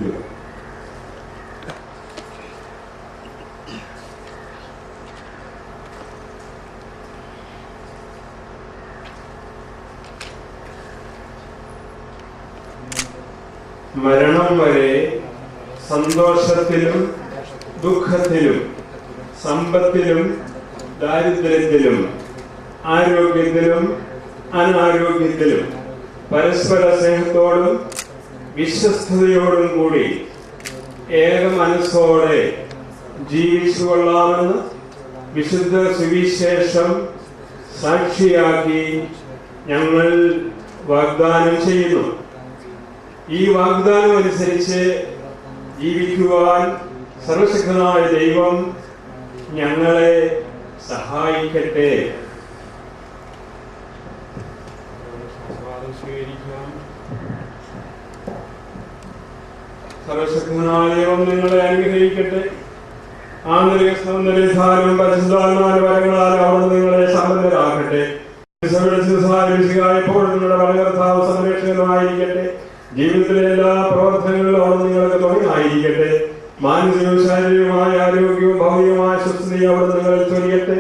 ചൊല്ലുക. മരണം വരെ സന്തോഷത്തിലും ദുഃഖത്തിലും സമ്പത്തിലും ദാരിദ്ര്യത്തിലും ആരോഗ്യത്തിലും അനാരോഗ്യത്തിലും പരസ്പര സ്നേഹത്തോടും വിശ്വസ്തയോടും കൂടി ഏക മനസ്സോടെ ജീവിച്ചു കൊള്ളാമെന്ന് വിശുദ്ധ സുവിശേഷം സാക്ഷിയാക്കി ഞങ്ങൾ വാഗ്ദാനം ചെയ്യുന്നു. ഈ വാഗ്ദാനം അനുസരിച്ച് ജീവിക്കുവാൻ സർവശക്തനായ ദൈവം ഞങ്ങളെ സഹായിക്കട്ടെ. സർവശക്തനായ ദൈവം നിങ്ങളെ അനുഗ്രഹിക്കട്ടെ. ആന്തരിക സൗന്ദര്യധാരം പരിശുദ്ധാത്മാവിന്റെ വരങ്ങളാൽ അവിടെ നിങ്ങളെ സമ്പന്നരാക്കട്ടെ. എപ്പോഴും നിങ്ങളുടെ വലകർത്താവ് സംരക്ഷകനുമായിരിക്കട്ടെ. ജീവിതത്തിലെ എല്ലാ പ്രവർത്തനങ്ങളിലും അവിടെ നിങ്ങൾക്ക് തുണയായിരിക്കട്ടെ. മാനസികവും ശാരീരികമായ ആരോഗ്യവും ഭൗതികമായ സ്വസ്ഥതയും അവിടെ നിങ്ങളിൽ ചൊരിയട്ടെ.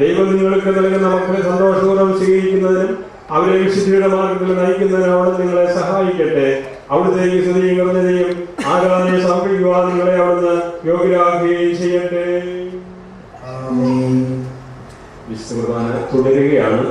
ദൈവം നിങ്ങൾക്ക് നൽകുന്ന മക്കളെ സന്തോഷപൂർവ്വം സ്വീകരിക്കുന്നതിനും അവരെ വിശുദ്ധിയുടെ മാർഗത്തിൽ നയിക്കുന്നതിനും അവിടെ നിങ്ങളെ സഹായിക്കട്ടെ. അവിടുത്തേക്ക് സ്തുതിയും കൃതജ്ഞതയും ആരാധനയും സമർപ്പിക്കുവാൻ നിങ്ങളെ അവിടുന്ന് യോഗ്യരാക്കുകയും ചെയ്യട്ടെ. വിശുദ്ധ തുടരുകയാണ്.